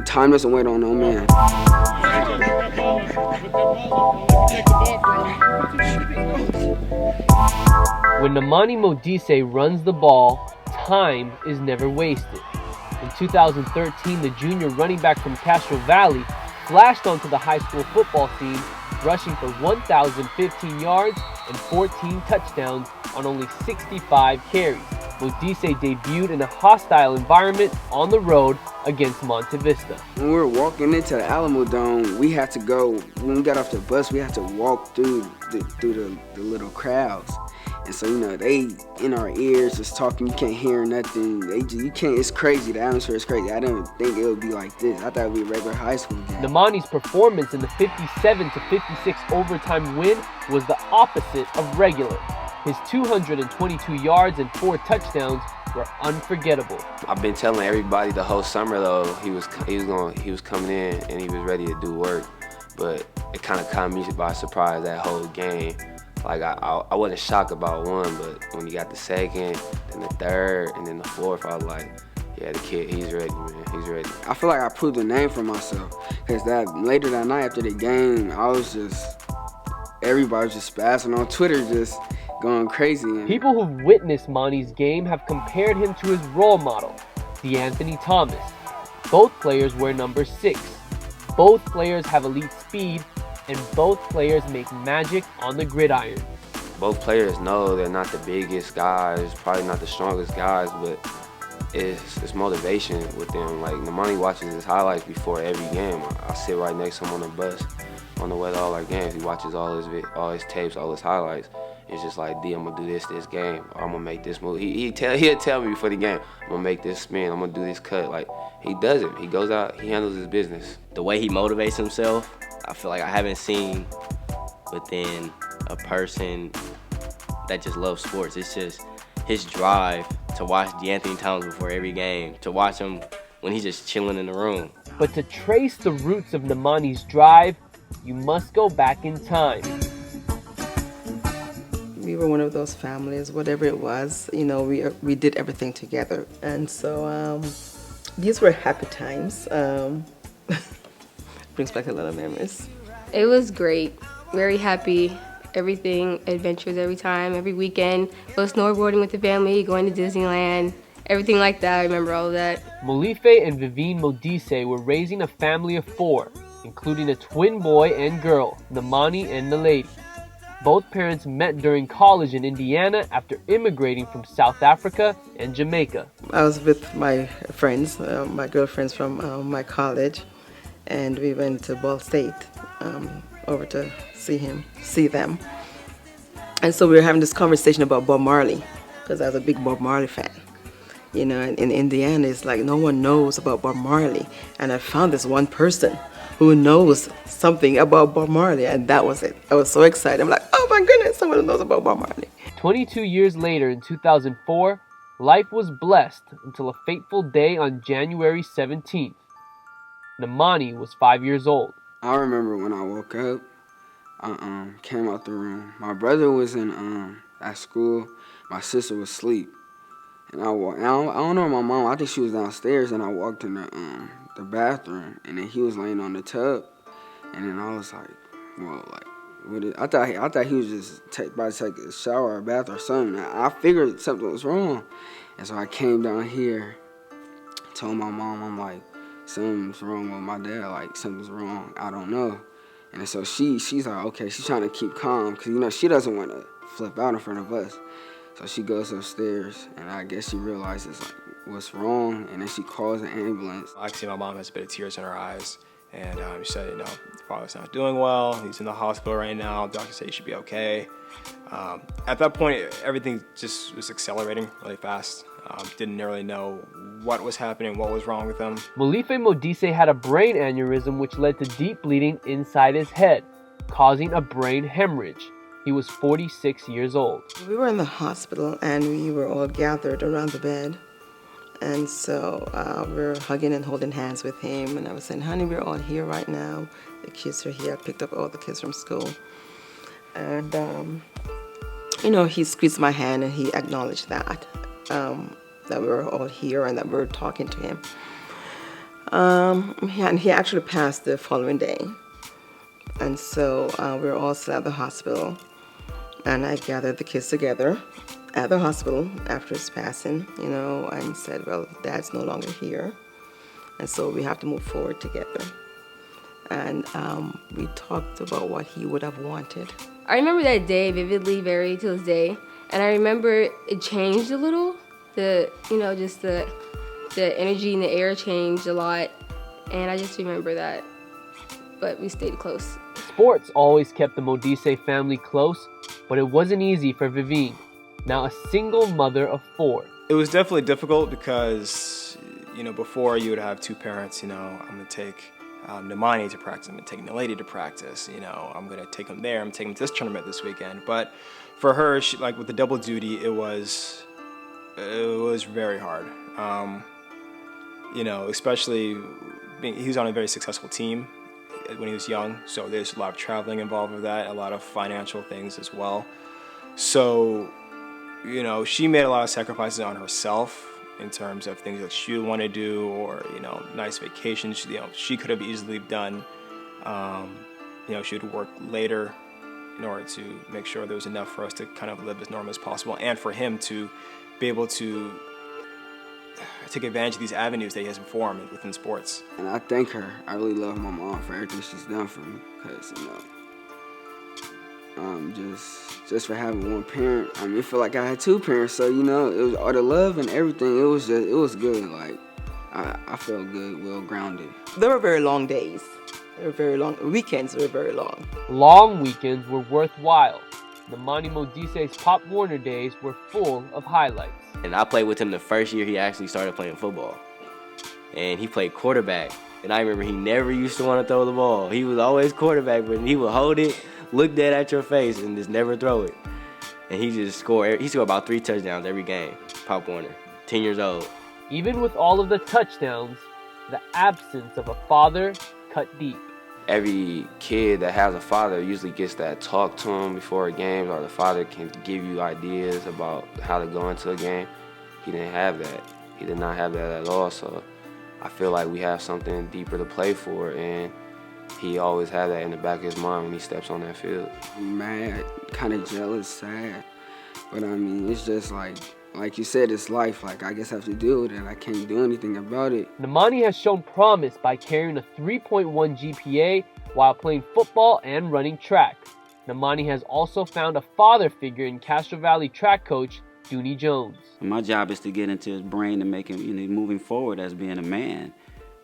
Time doesn't wait on no man. When Namane Modise runs the ball, time is never wasted. In 2013, the junior running back from Castro Valley flashed onto the high school football scene, rushing for 1,015 yards and 14 touchdowns on only 65 carries. Modise debuted in a hostile environment on the road against Monte Vista. When we were walking into the Alamo Dome, we had to go, when we got off the bus, we had to walk through the little crowds. And so, you know, they in our ears just talking, you can't hear nothing. It's crazy, the atmosphere is crazy. I didn't think it would be like this. I thought it would be a regular high school game. Namane's performance in the 57-56 overtime win was the opposite of regular. His 222 yards and 4 touchdowns were unforgettable. I've been telling everybody the whole summer though he was coming in and he was ready to do work, but it kind of caught me by surprise that whole game. Like I wasn't shocked about one, but when he got the second, then the third, and then the fourth, I was like, yeah, the kid, he's ready, man. He's ready. I feel like I proved a name for myself, because later that night after the game, everybody was just spazzing on Twitter, just going crazy. People who've witnessed Monty's game have compared him to his role model, DeAnthony Thomas. Both players wear number 6. Both players have elite speed, and both players make magic on the gridiron. Both players know they're not the biggest guys, probably not the strongest guys, but it's motivation with them. Like, Namane watches his highlights before every game. I sit right next to him on the bus on the way to all our games. He watches all his tapes, all his highlights. It's just like, D, I'm gonna do this game, or I'm gonna make this move. He'll tell me before the game, I'm gonna make this spin, I'm gonna do this cut. Like, he does it. He goes out, he handles his business. The way he motivates himself, I feel like I haven't seen within a person that just loves sports. It's just his drive to watch DeAnthony Thomas before every game, to watch him when he's just chilling in the room. But to trace the roots of Namane's drive, you must go back in time. We were one of those families, whatever it was, you know, we did everything together. And so these were happy times. Brings back a lot of memories. It was great, very happy. Everything, adventures every time, every weekend. Go snowboarding with the family, going to Disneyland, everything like that. I remember all of that. Molefe and Vivienne Modise were raising a family of 4, including a twin boy and girl, Namane and Naledi. Both parents met during college in Indiana after immigrating from South Africa and Jamaica. I was with my friends, my girlfriends from my college, and we went to Ball State over to see them. And so we were having this conversation about Bob Marley, because I was a big Bob Marley fan. You know, and in Indiana, it's like no one knows about Bob Marley. And I found this one person who knows something about Bob Marley, and that was it. I was so excited. I'm like, oh my goodness, someone who knows about Bob Marley. 22 years later, in 2004, life was blessed until a fateful day on January 17th. Namane was 5 years old. I remember when I woke up, I came out the room. My brother was at school. My sister was asleep. And I don't know my mom. I think she was downstairs, and I walked in the bathroom, and then he was laying on the tub, and then I was like, well, like, I thought he was just about to take a shower or a bath or something. I figured something was wrong, and so I came down here, told my mom, I'm like, something's wrong with my dad. Like, something's wrong. I don't know. And so she's like, okay, she's trying to keep calm, because, you know, she doesn't want to flip out in front of us. So she goes upstairs, and I guess she realizes, like, what's wrong, and then she calls an ambulance. I see my mom has a bit of tears in her eyes, and she said, you know, father's not doing well, he's in the hospital right now, doctor said he should be okay. At that point, everything just was accelerating really fast. Didn't really know what was happening, what was wrong with him. Molefe Modise had a brain aneurysm which led to deep bleeding inside his head, causing a brain hemorrhage. He was 46 years old. We were in the hospital, and we were all gathered around the bed. And so we were hugging and holding hands with him, and I was saying, honey, we're all here right now. The kids are here. I picked up all the kids from school. And, he squeezed my hand and he acknowledged that we were all here and that we were talking to him. And he actually passed the following day. And so we were all still at the hospital. And I gathered the kids together at the hospital after his passing, and said, well, Dad's no longer here. And so we have to move forward together. And we talked about what he would have wanted. I remember that day vividly, very to this day. And I remember it changed a little. Just the energy in the air changed a lot. And I just remember that. But we stayed close. Sports always kept the Modise family close, but it wasn't easy for Vivienne, now a single mother of 4. It was definitely difficult because, before you would have 2 parents, I'm going to take Namane to practice, I'm going to take Nalady to practice, I'm going to take him there, I'm going to take him to this tournament this weekend. But for her, she, with the double duty, it was very hard. Especially he was on a very successful team when he was young, so there's a lot of traveling involved with that, a lot of financial things as well. So, she made a lot of sacrifices on herself in terms of things that she would want to do, or nice vacations. She could have easily done. She would work later in order to make sure there was enough for us to kind of live as normal as possible, and for him to be able to take advantage of these avenues that he has before him within sports. And I thank her. I really love my mom for everything she's done for me, because just for having one parent. It felt like I had 2 parents, so it was all the love and everything. It was good. Like I felt good, well grounded. There were very long days. They were very long. Weekends were very long. Long weekends were worthwhile. Namane Modise's Pop Warner days were full of highlights. And I played with him the first year he actually started playing football. And he played quarterback. And I remember he never used to want to throw the ball. He was always quarterback, but he would hold it, look dead at your face, and just never throw it. And he just scored. He scored about 3 touchdowns every game. Pop Warner, 10 years old. Even with all of the touchdowns, the absence of a father cut deep. Every kid that has a father usually gets that talk to him before a game, or the father can give you ideas about how to go into a game. He didn't have that. He did not have that at all. So I feel like we have something deeper to play for, and he always had that in the back of his mind when he steps on that field. I'm mad, kind of jealous, sad. But it's just like you said, it's life. I guess I have to deal with it. I can't do anything about it. Namane has shown promise by carrying a 3.1 GPA while playing football and running track. Namane has also found a father figure in Castro Valley track coach Dooney Jones. My job is to get into his brain and make him moving forward as being a man.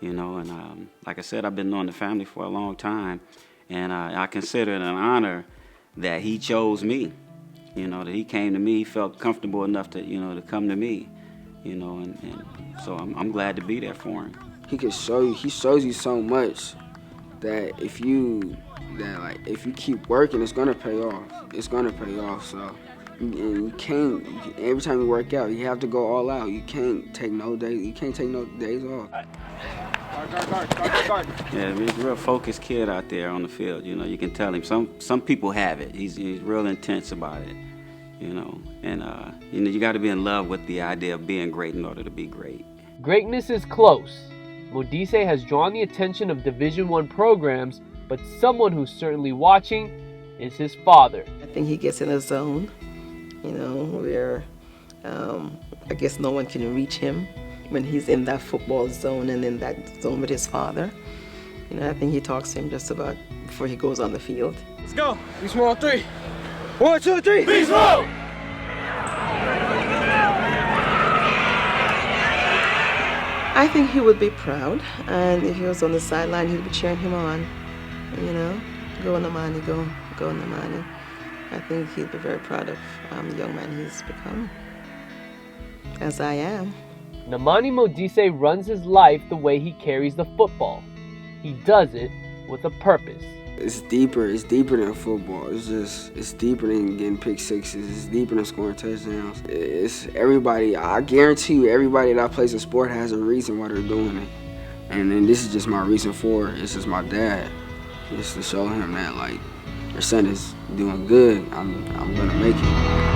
And like I said, I've been knowing the family for a long time, and I consider it an honor that he chose me. That he came to me, he felt comfortable enough to, to come to me, and so I'm glad to be there for him. He shows you so much that if you keep working, it's gonna pay off. It's gonna pay off. So you can't. Every time you work out, you have to go all out. You can't take no days. You can't take no days off. Guard. Yeah, he's a real focused kid out there on the field. You can tell him. Some people have it. He's real intense about it. And you got to be in love with the idea of being great in order to be great. Greatness is close. Modise has drawn the attention of Division I programs, but someone who's certainly watching is his father. I think he gets in a zone, where I guess no one can reach him when he's in that football zone and in that zone with his father. I think he talks to him just about before he goes on the field. Let's go. Be small 3. 1, 2, 3. Be small. I think he would be proud, and if he was on the sideline, he'd be cheering him on. Go Namane, go Namane. I think he'd be very proud of the young man he's become, as I am. Namane Modise runs his life the way he carries the football. He does it with a purpose. It's deeper than football. It's deeper than getting pick sixes. It's deeper than scoring touchdowns. It's everybody. I guarantee you, everybody that plays a sport has a reason why they're doing it. And then this is just my reason for it. It's just my dad. Just to show him that, your son is doing good. I'm gonna make it.